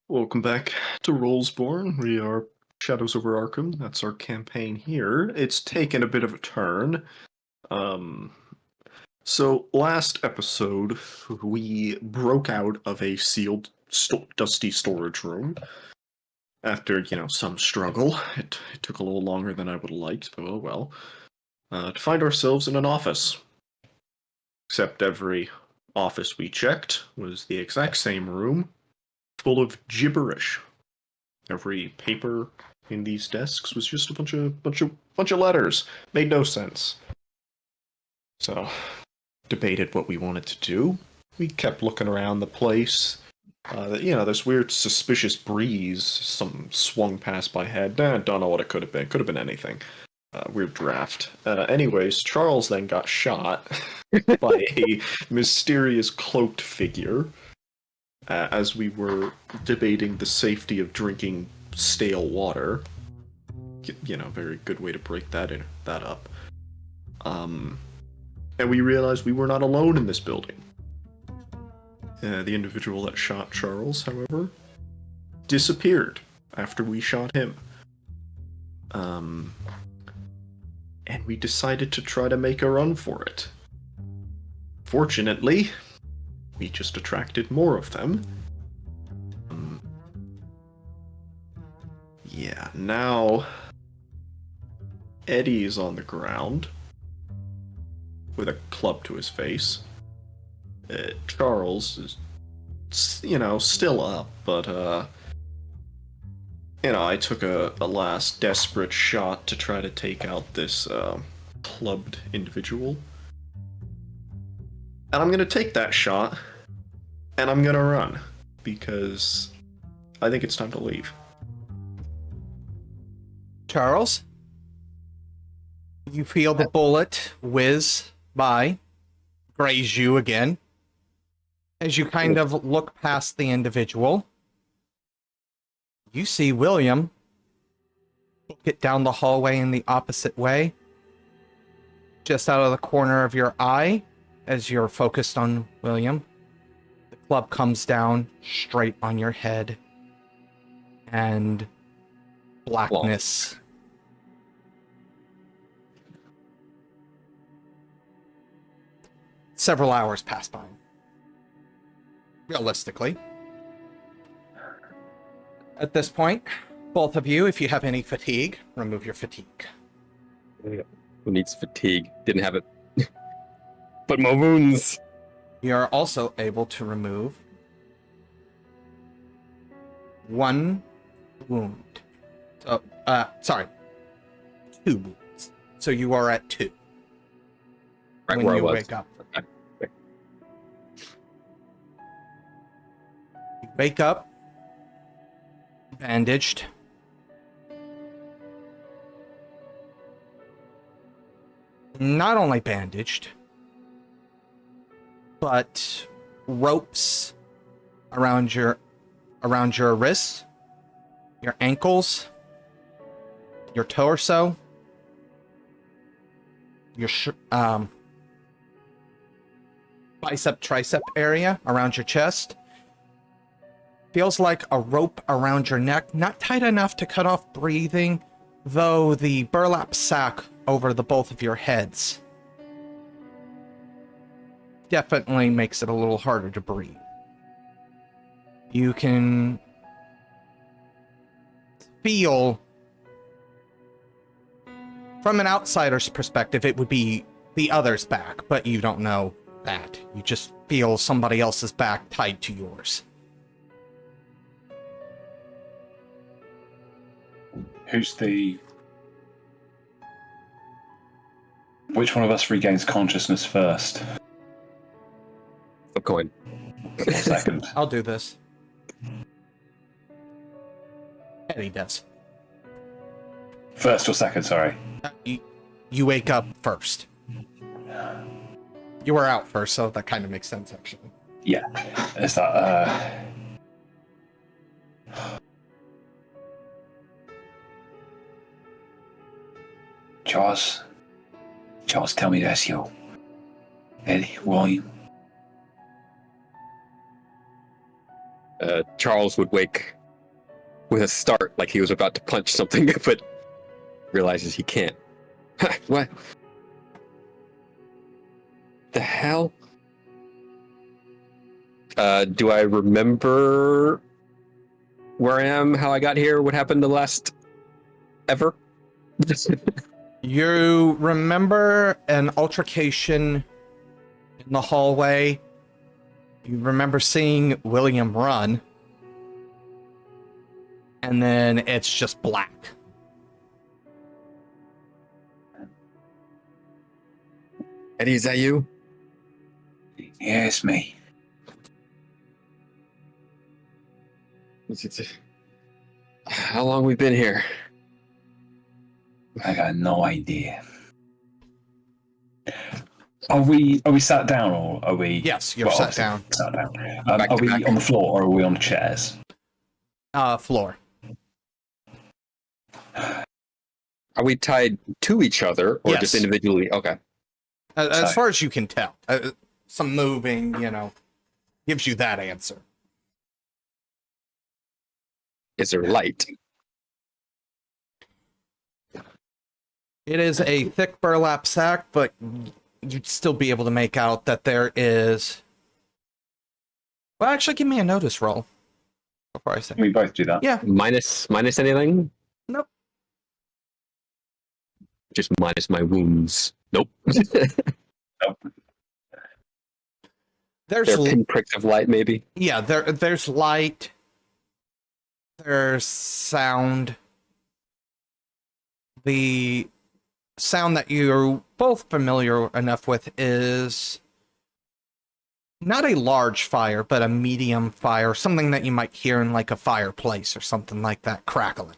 Welcome back to Rollsborne. We are Shadows over Arkham. That's our campaign here. It's taken a bit of a turn. Um, so last episode, we broke out of a sealed, dusty storage room. After, some struggle. It took a little longer than I would have liked, but oh well. To find ourselves in an office. Except every office we checked was the exact same room, full of gibberish. Every paper in these desks was just a bunch of letters. Made no sense. So, debated what we wanted to do. We kept looking around the place. This weird suspicious breeze. Something swung past my head. Don't know what it could have been. Could have been anything. Weird draft. Anyways, Charles then got shot by a mysterious cloaked figure. As we were debating the safety of drinking stale water. Very good way to break that up. And we realized we were not alone in this building. The individual that shot Charles, however, disappeared after we shot him. And we decided to try to make a run for it. Fortunately, we just attracted more of them. Now Eddie's on the ground with a club to his face. Charles is, still up, but, I took a last desperate shot to try to take out this, clubbed individual. And I'm gonna take that shot, and I'm gonna run, because I think it's time to leave. Charles, you feel the bullet whiz by, graze you again. As you kind of look past the individual, you see William get down the hallway in the opposite way. Just out of the corner of your eye, as you're focused on William, the club comes down straight on your head, and blackness. Several hours pass by. Realistically. At this point, both of you, if you have any fatigue, remove your fatigue. Who needs fatigue? Didn't have it. But my wounds. You are also able to remove one wound. So, sorry. 2 wounds. So you are at 2. Right when where you I was. wake up. You wake up, bandaged. Not only bandaged, but ropes around your wrists, your ankles, your torso, your bicep tricep area around your chest. Feels like a rope around your neck, not tight enough to cut off breathing, though the burlap sack over the both of your heads definitely makes it a little harder to breathe. You can feel, from an outsider's perspective, it would be the other's back, but you don't know that. You just feel somebody else's back tied to yours. Which one of us regains consciousness first? A coin. Or second? I'll do this. Eddie does. First or second, sorry. You wake up first. You were out first, so that kind of makes sense, actually. Yeah. Is that, Charles, tell me that's you. Eddie, William. Charles would wake with a start, like he was about to punch something, but realizes he can't. What? The hell? Do I remember where I am, how I got here, what happened the last ever? You remember an altercation in the hallway. You remember seeing William run. And then it's just black. Eddie, is that you? Yeah, it's me. How long we been here? I got no idea. Are we sat down or are we? Yes, you're sat obviously down. Sat down. Back Are to we back. on the floor or are we on chairs? Floor. Are we tied to each other or just Yes. individually? Okay. As Sorry. far as you can tell. Some moving, gives you that answer. Is there light? It is a thick burlap sack, but you'd still be able to make out that there is... Well, actually, give me a notice roll before I say. We both do that. Yeah. Minus anything? Nope. Just minus my wounds. Nope. There's There are pinpricks of light, maybe. yeah, there's light. There's sound. The sound that you're both familiar enough with is not a large fire, but a medium fire, something that you might hear in like a fireplace or something like that, crackling.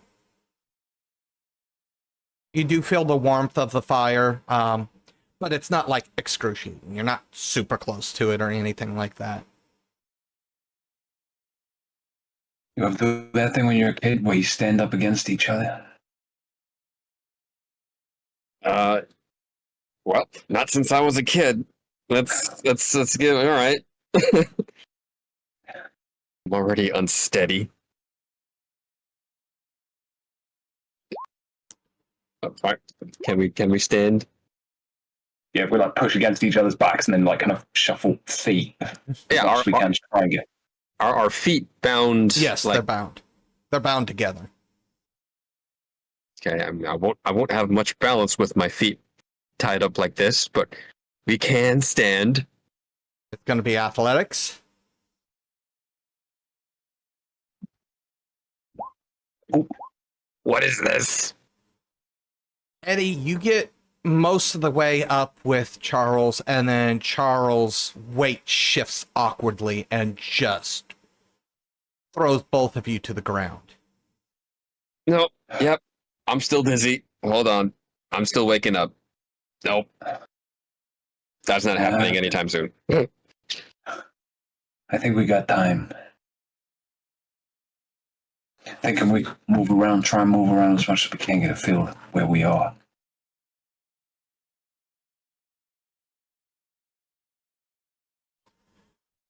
You do feel the warmth of the fire, but it's not like excruciating. You're not super close to it or anything like that. You have that thing when you're a kid where you stand up against each other. Well, not since I was a kid. Let's get all right. I'm already unsteady. Fine. Can we stand? Yeah, we like push against each other's backs and then like kind of shuffle feet. Yeah, As we can to try and get. Are our feet bound? Yes, like, they're bound. They're bound together. okay. I won't have much balance with my feet tied up like this, but we can stand. It's going to be athletics. What is this? Eddie, you get most of the way up with Charles, and then Charles' weight shifts awkwardly and just throws both of you to the ground. Nope. Yep. I'm still dizzy. Hold on. I'm still waking up. Nope. That's not happening anytime soon. I think we got time. Thinking we move around, try and move around as much as we can, get a feel of where we are.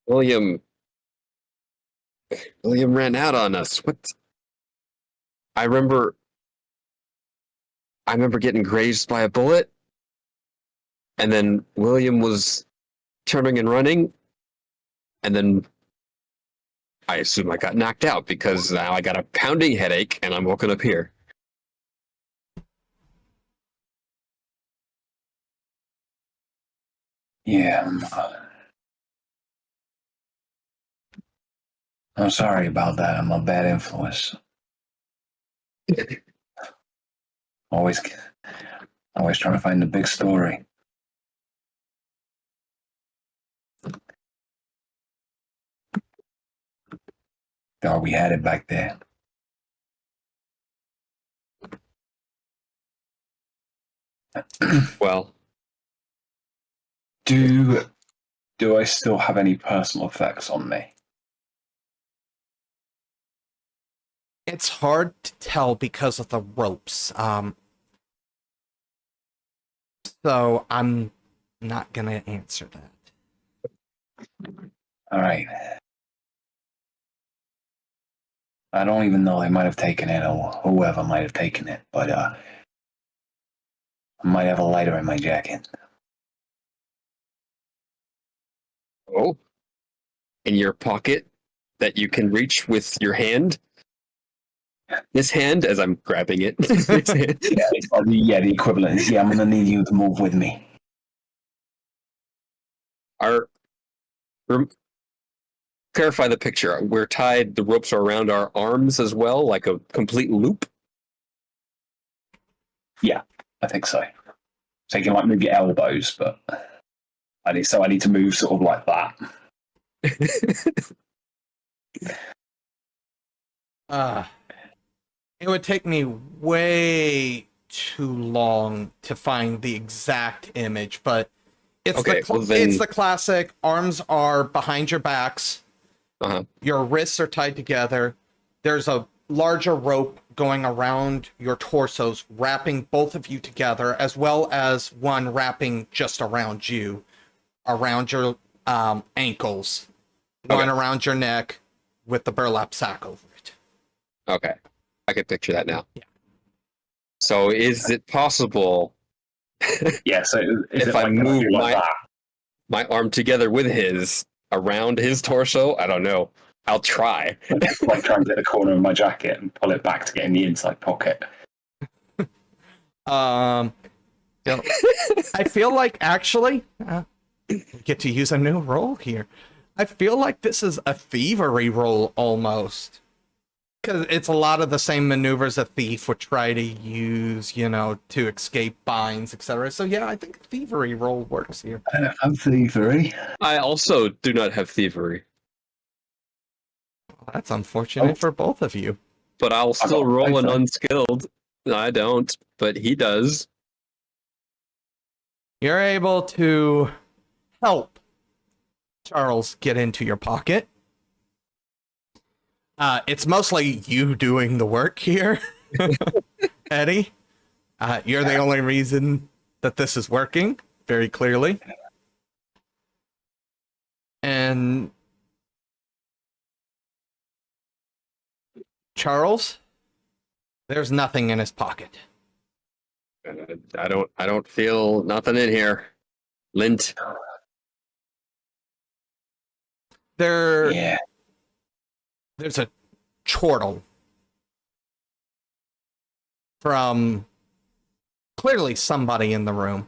William ran out on us. What? I remember getting grazed by a bullet, and then William was turning and running, and then I assume I got knocked out because now I got a pounding headache and I'm woken up here. Yeah, I'm sorry about that. I'm a bad influence. Always trying to find the big story. Are we headed back there? Well, Do I still have any personal effects on me? It's hard to tell because of the ropes. So I'm not gonna answer that. All right. I don't even know. They might have taken it, or whoever might have taken it. But I might have a lighter in my jacket. Oh, in your pocket that you can reach with your hand. This hand, as I'm grabbing it. This hand. The equivalent is, I'm going to need you to move with me. Clarify the picture. We're tied, the ropes are around our arms as well, like a complete loop. Yeah, I think so. So you can like move your elbows, but I need to move sort of like that. It would take me way too long to find the exact image, but it's it's the classic. Arms are behind your backs. Your wrists are tied together. There's a larger rope going around your torsos, wrapping both of you together, as well as one wrapping just around you, around your ankles, one around your neck with the burlap sack over it. Okay. I can picture that now. Yeah. So is it possible Yeah, so if I move my arm together with his around his torso? I don't know. I'll try. like trying to get the corner of my jacket and pull it back to get in the inside pocket. I feel like actually we get to use a new role here. I feel like this is a thievery role almost. Because it's a lot of the same maneuvers a thief would try to use, to escape binds, etc. So yeah, I think thievery role works here. I don't have thievery. I also do not have thievery. Well, that's unfortunate for both of you. But I'll still roll an unskilled. No, I don't, but he does. You're able to help Charles get into your pocket. It's mostly you doing the work here, Eddie. You're the only reason that this is working, very clearly. And Charles, there's nothing in his pocket. I don't feel nothing in here. Lint. There's a chortle from clearly somebody in the room.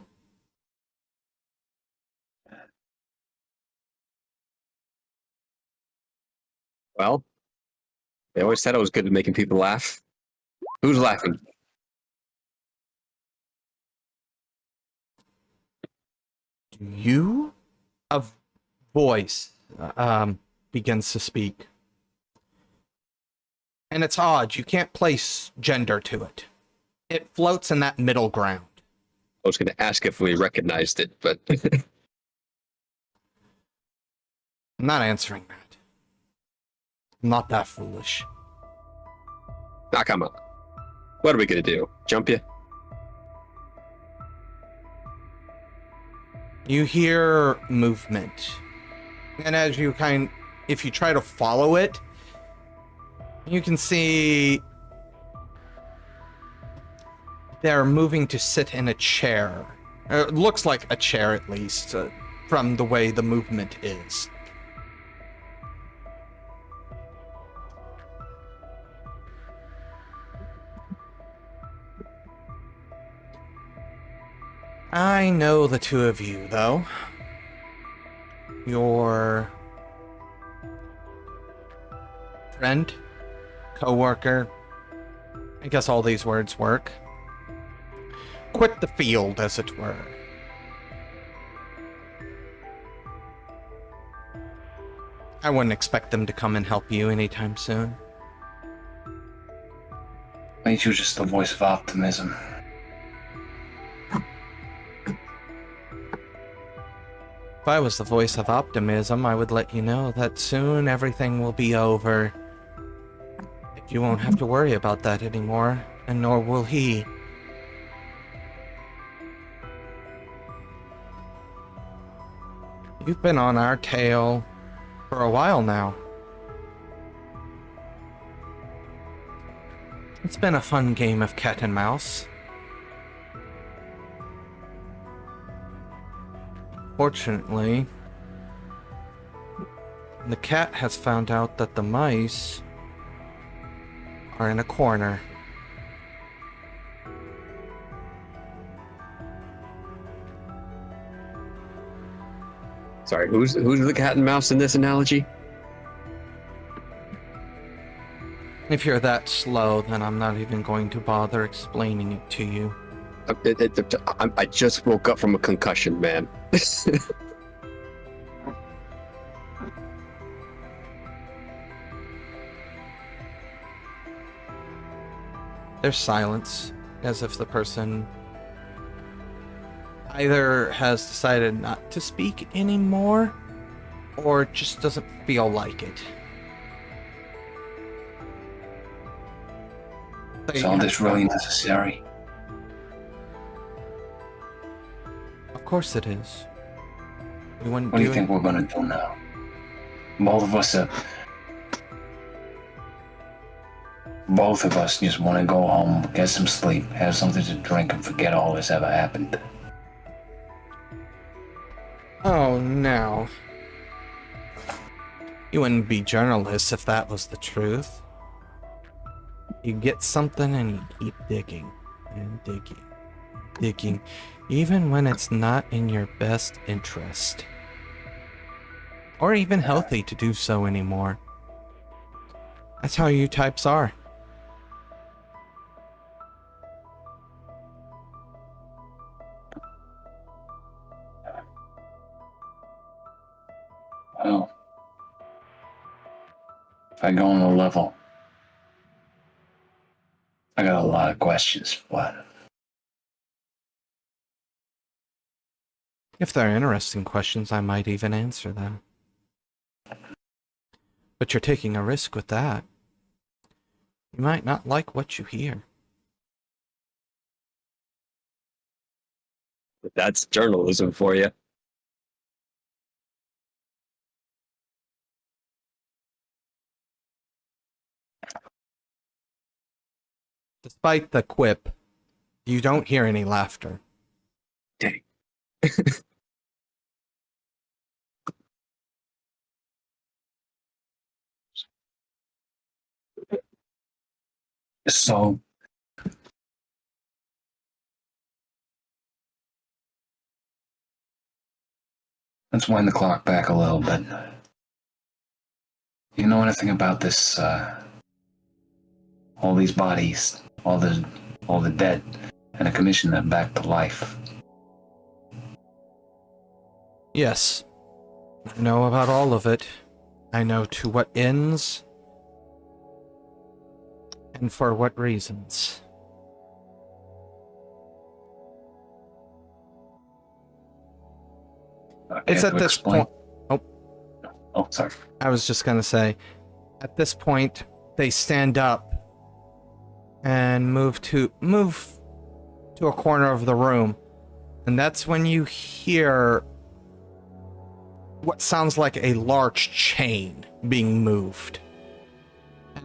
Well, they always said I was good at making people laugh. Who's laughing? You? A voice begins to speak. And it's odd, you can't place gender to it. It floats in that middle ground. I was going to ask if we recognized it, but... I'm not answering that. I'm not that foolish. Ah, come on. What are we going to do? Jump you? You hear movement. And as you if you try to follow it, you can see they're moving to sit in a chair. It looks like a chair, at least, from the way the movement is. I know the two of you, though. Your friend, co-worker, I guess all these words work. Quit the field, as it were. I wouldn't expect them to come and help you anytime soon. Mate, you're just the voice of optimism. If I was the voice of optimism, I would let you know that soon everything will be over. You won't have to worry about that anymore, and nor will he. You've been on our tail for a while now. It's been a fun game of cat and mouse. Fortunately, the cat has found out that the mice are in a corner. Sorry, who's the cat and mouse in this analogy? If you're that slow, then I'm not even going to bother explaining it to you. I just woke up from a concussion, man. There's silence, as if the person either has decided not to speak anymore, or just doesn't feel like it. Is all this really necessary? Of course it is. We wouldn't What do you do think we're gonna do now? Both of us just want to go home, get some sleep, have something to drink, and forget all this ever happened. Oh, no. You wouldn't be journalists if that was the truth. You get something and you keep digging and digging, digging, even when it's not in your best interest. Or even healthy to do so anymore. That's how you types are. Well, if I go on a level, I got a lot of questions, but If they're interesting questions, I might even answer them. But you're taking a risk with that. You might not like what you hear. That's journalism for you. Despite the quip, you don't hear any laughter. Dang. so let's wind the clock back a little bit. You know anything about this? All these bodies, all the dead, and a commission them back to life. Yes, I know about all of it. I know to what ends and for what reasons. It's at this point. Oh, sorry. I was just gonna say, at this point, they stand up and move to a corner of the room, and that's when you hear what sounds like a large chain being moved.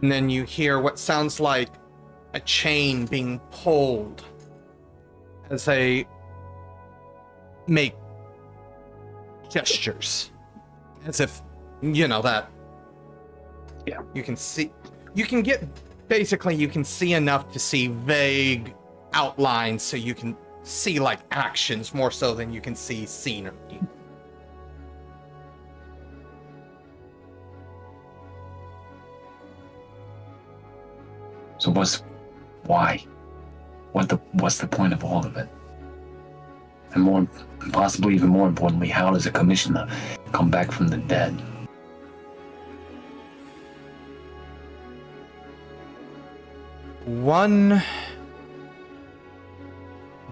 And then you hear what sounds like a chain being pulled as they make gestures. As if, you know, that. Yeah. You can see enough to see vague outlines, so you can see like actions more so than you can see scenery. So why? What's the point of all of it? And possibly even more importantly, how does a commissioner come back from the dead? One,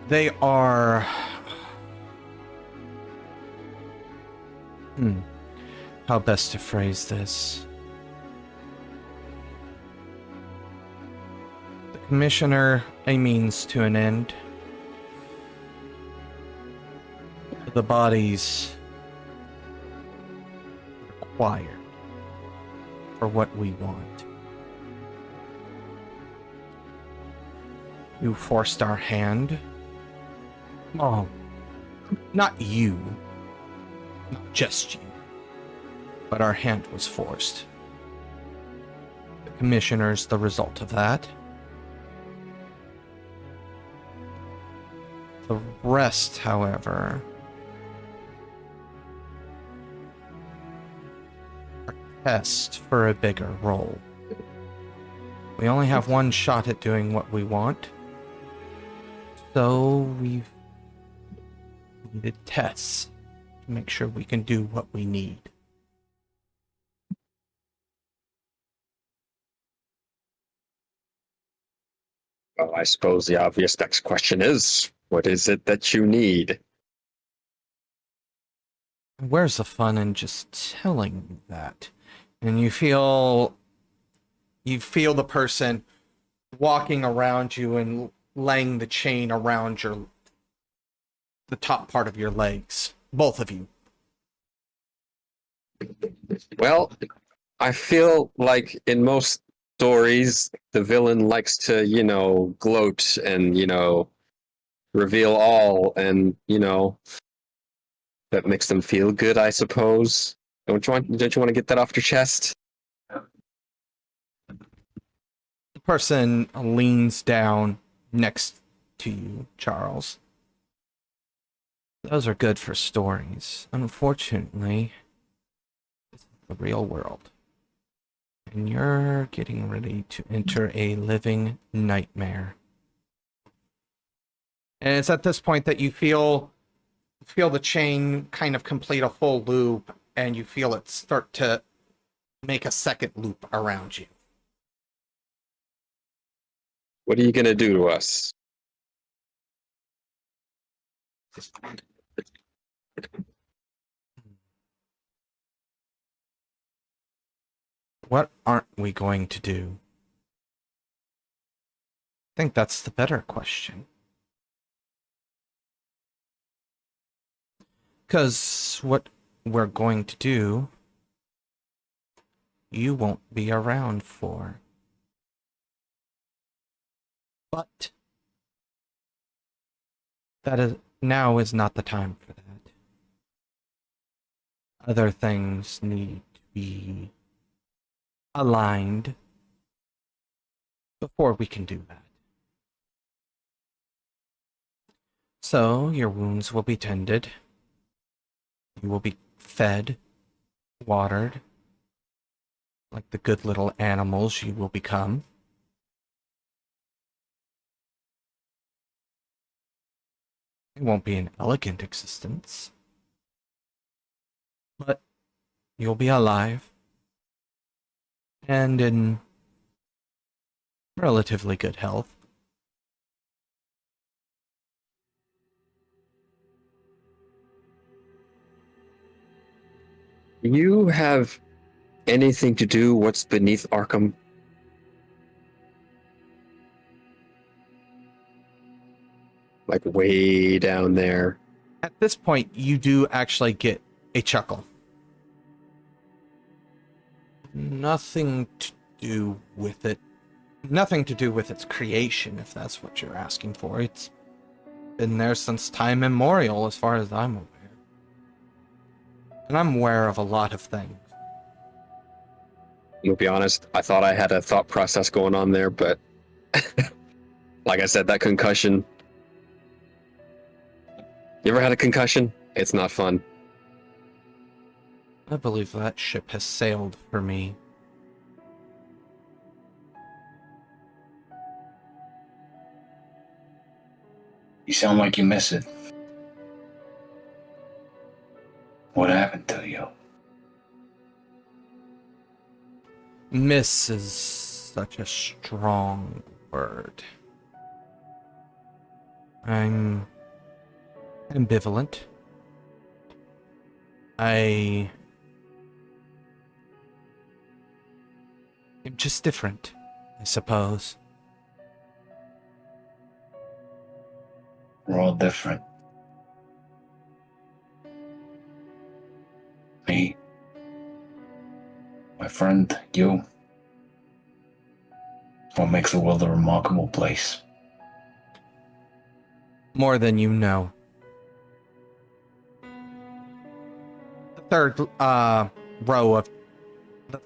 they are... How best to phrase this? The commissioner, a means to an end. The bodies required for what we want. You forced our hand. Oh, not you. Not just you. But our hand was forced. The commissioner's the result of that. The rest, however, are tests for a bigger role. We only have one shot at doing what we want, so we've needed tests to make sure we can do what we need. Well, I suppose the obvious next question is, what is it that you need? Where's the fun in just telling you that? And you feel the person walking around you and laying the chain around the top part of your legs. Both of you. Well, I feel like in most stories, the villain likes to, gloat and, reveal all, and, that makes them feel good, I suppose. Don't you want to get that off your chest? The person leans down next to you, Charles. Those are good for stories. Unfortunately, this is the real world. And you're getting ready to enter a living nightmare. And it's at this point that you feel the chain kind of complete a full loop, and you feel it start to make a second loop around you. What are you going to do to us? What aren't we going to do? I think that's the better question. Because what we're going to do, you won't be around for. But now is not the time for that. Other things need to be aligned before we can do that. So your wounds will be tended. You will be fed, watered, like the good little animals you will become. It won't be an elegant existence, but you'll be alive and in relatively good health. Do you have anything to do what's beneath Arkham? Like way down there. At this point, you do actually get a chuckle. Nothing to do with it. Nothing to do with its creation, if that's what you're asking for. It's been there since time immemorial, as far as I'm aware. And I'm aware of a lot of things. To be honest, I thought I had a thought process going on there, but like I said, that concussion. You ever had a concussion? It's not fun. I believe that ship has sailed for me. You sound like you miss it. What happened to you? Miss is such a strong word. I'm ambivalent. I am just different, I suppose. We're all different. Me, my friend, you. What makes the world a remarkable place. More than you know. The third the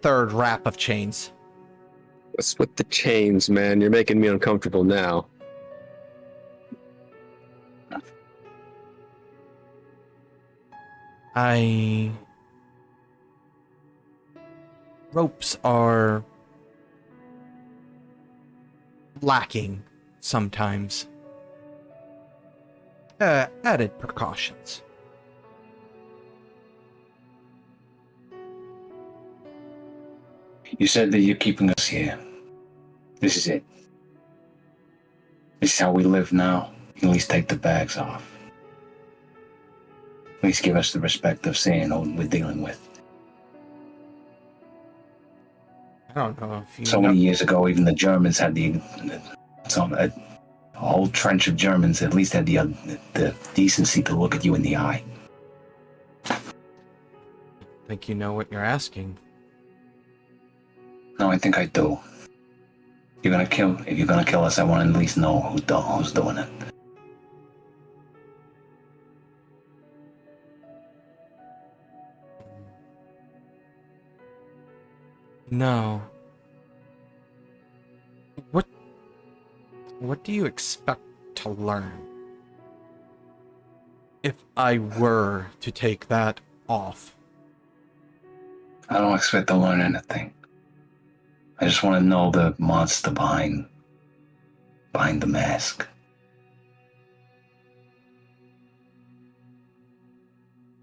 third wrap of chains. What's with the chains, man? You're making me uncomfortable now. Ropes are lacking sometimes. Added precautions. You said that you're keeping us here. This is it. This is how we live now. You can at least take the bags off. At least give us the respect of seeing what we're dealing with. I don't know if you So know. many years ago, even the Germans had a whole trench of Germans at least had the decency to look at you in the eye. I think you know what you're asking. No, I think I do. If you're gonna kill us, I want to at least know who's doing it. No. What do you expect to learn? If I were to take that off. I don't expect to learn anything. I just want to know the monster behind the mask.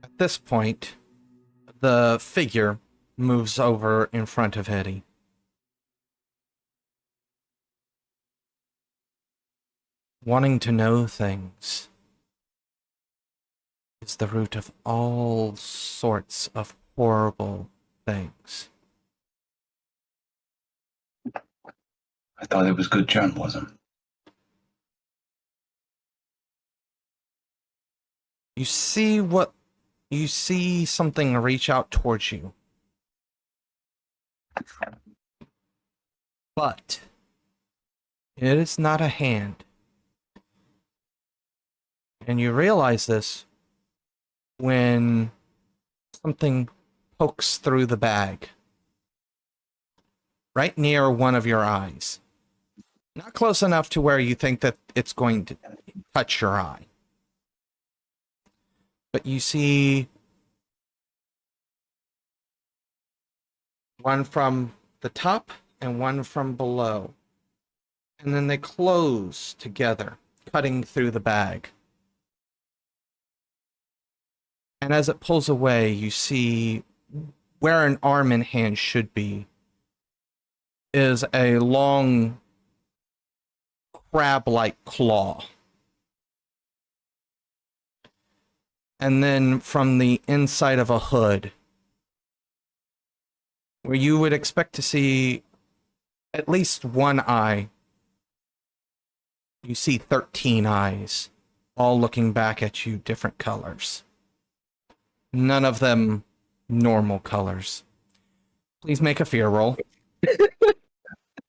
At this point, the figure moves over in front of Eddie. Wanting to know things is the root of all sorts of horrible things. I thought it was good journalism. You see something reach out towards you. But it is not a hand. And you realize this when something pokes through the bag. Right near one of your eyes. Not close enough to where you think that it's going to touch your eye. But you see one from the top and one from below. And then they close together, cutting through the bag. And as it pulls away, you see where an arm and hand should be is a long crab-like claw. And then from the inside of a hood, where you would expect to see at least one eye, you see 13 eyes, all looking back at you, different colors. None of them normal colors. Please make a fear roll.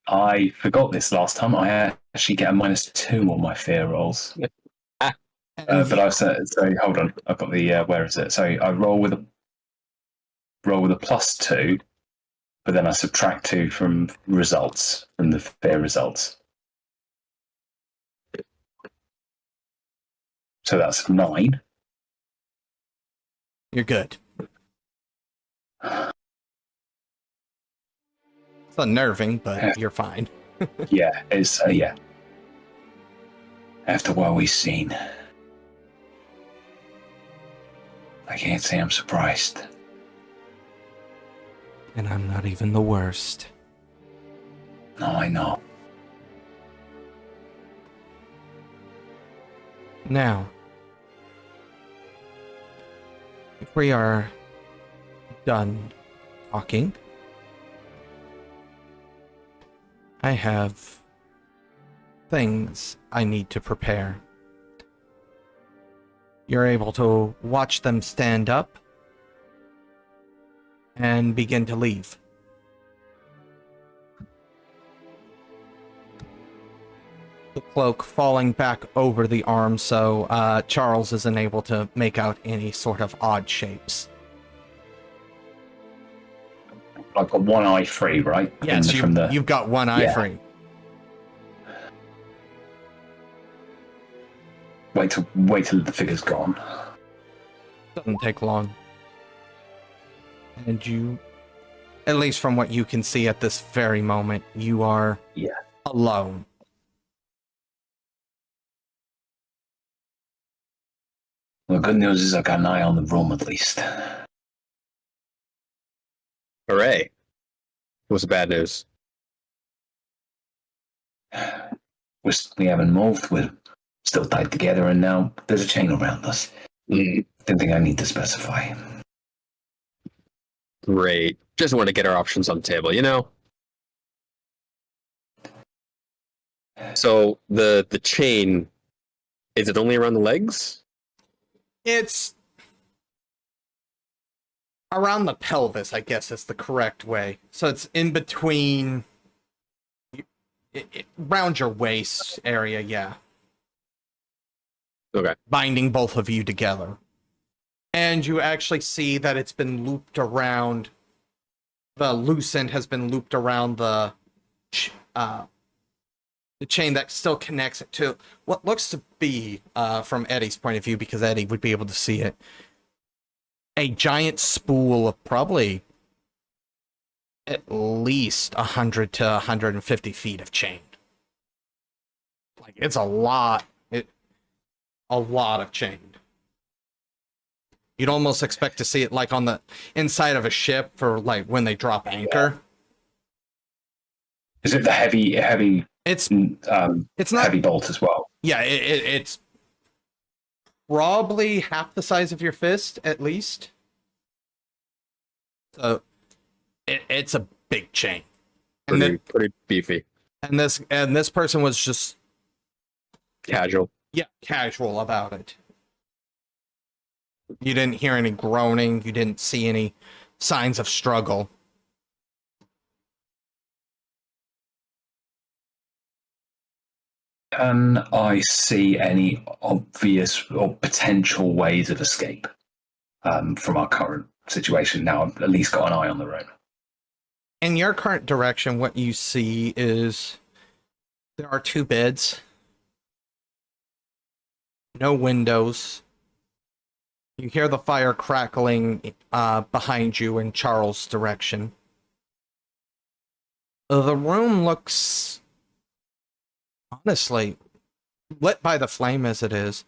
I forgot this last time. I actually get a -2 on my fear rolls. But I've said, sorry, hold on. I've got the, where is it? Sorry, I roll with a +2, but then I subtract 2 from results, from the fear results. So that's 9. You're good. It's unnerving, but you're fine. Yeah, it's, yeah. After what we've seen, I can't say I'm surprised. And I'm not even the worst. No, I know. Now, if we are done talking, I have things I need to prepare. You're able to watch them stand up and begin to leave. the cloak falling back over the arm, so Charles isn't able to make out any sort of odd shapes. I've got one eye free, right? Yes, you've got one eye free. Wait till the figure's gone. Doesn't take long. And you, at least from what you can see at this very moment, you are alone. The good news is I've got an eye on the room at least. Hooray. What's the bad news? We haven't moved. We're still tied together, and now there's a chain around us. Didn't think I need to specify. Great. Just want to get our options on the table, you know? So, the chain, is it only around the legs? It's around the pelvis, I guess is the correct way. So it's in between, around your waist area, yeah. Okay. Binding both of you together. And you actually see that it's been looped around, the loose end has been looped around the chain that still connects it to what looks to be, from Eddie's point of view, because Eddie would be able to see it, a giant spool of probably at least 100 to 150 feet of chain. Like, it's a lot of chain. You'd almost expect to see it like on the inside of a ship for like when they drop anchor. Is it the heavy? It's not heavy bolt as well. Yeah, it's probably half the size of your fist at least. So it's a big chain. Pretty beefy. And this person was just Casual. Yeah, casual about it. You didn't hear any groaning. You didn't see any signs of struggle. Can I see any obvious or potential ways of escape from our current situation? Now I've at least got an eye on the room. In your current direction, what you see is there are 2 beds, no windows. You hear the fire crackling behind you in Charles' direction. The room looks, honestly, lit by the flame as it is.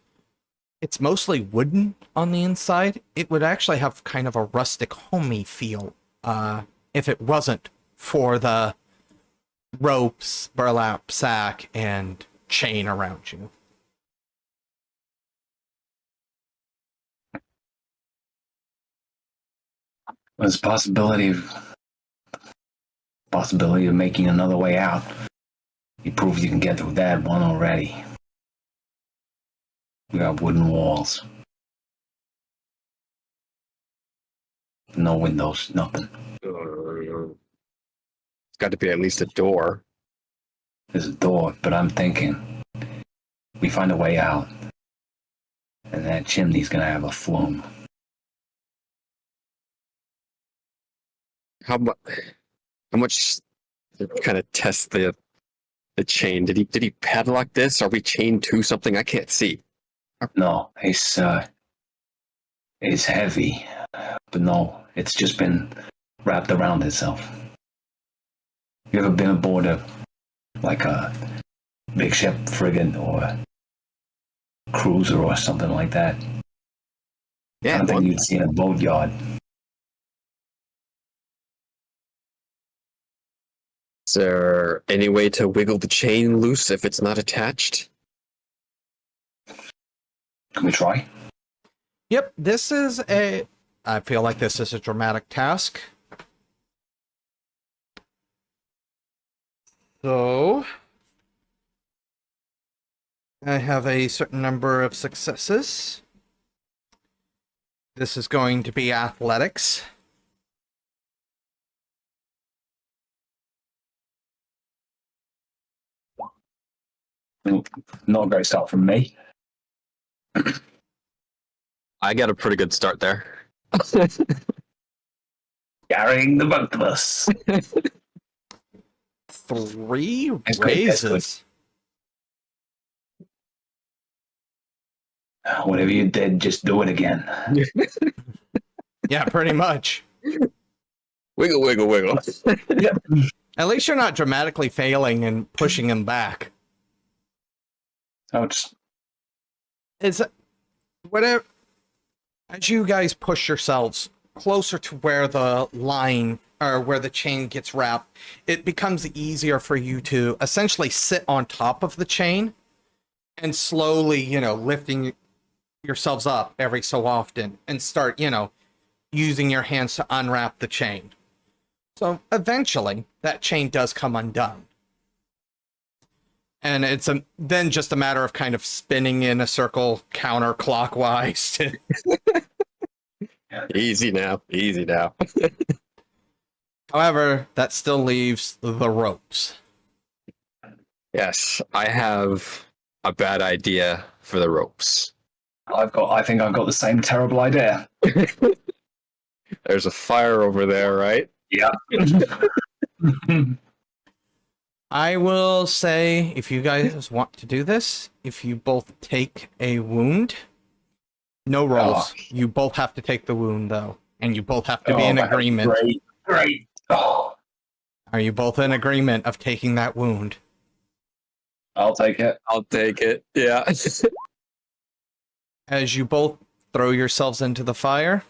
It's mostly wooden on the inside. It would actually have kind of a rustic, homey feel if it wasn't for the ropes, burlap sack, and chain around you. There's a possibility of making another way out. You prove you can get through that one already. We got wooden walls. No windows, nothing. It's got to be at least a door. There's a door, but I'm thinking we find a way out, and that chimney's gonna have a flume. How much kind of test the chain? Did he padlock this? Are we chained to something I can't see? No, it's heavy, but no, it's just been wrapped around itself. You ever been aboard a big ship frigate or cruiser or something like that? Yeah, I don't think you'd see in a boatyard. Is there any way to wiggle the chain loose if it's not attached? Can we try? Yep, I feel like this is a dramatic task. So, I have a certain number of successes. This is going to be athletics. Not a great start from me. I got a pretty good start there. Carrying the both of us. 3 That's good, that's good. raises. Whatever you did, just do it again. Yeah, pretty much. Wiggle, wiggle, wiggle. Yep. At least you're not dramatically failing and pushing him back. I'll just It's whatever. As you guys push yourselves closer to where the line or where the chain gets wrapped, it becomes easier for you to essentially sit on top of the chain and slowly, lifting yourselves up every so often and start, using your hands to unwrap the chain. So eventually that chain does come undone. And it's then just a matter of kind of spinning in a circle counterclockwise. Easy now. Easy now. However, that still leaves the ropes. Yes, I have a bad idea for the ropes. I think I've got the same terrible idea. There's a fire over there, right? Yeah. I will say, if you guys want to do this, if you both take a wound, no rolls. You both have to take the wound, though. And you both have to be in agreement. Great. Oh, Are you both in agreement of taking that wound? I'll take it. I'll take it. Yeah. As you both throw yourselves into the fire,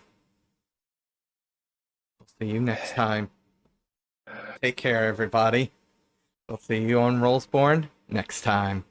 we'll see you next time. Take care, everybody. We'll see you on Rollsborne next time.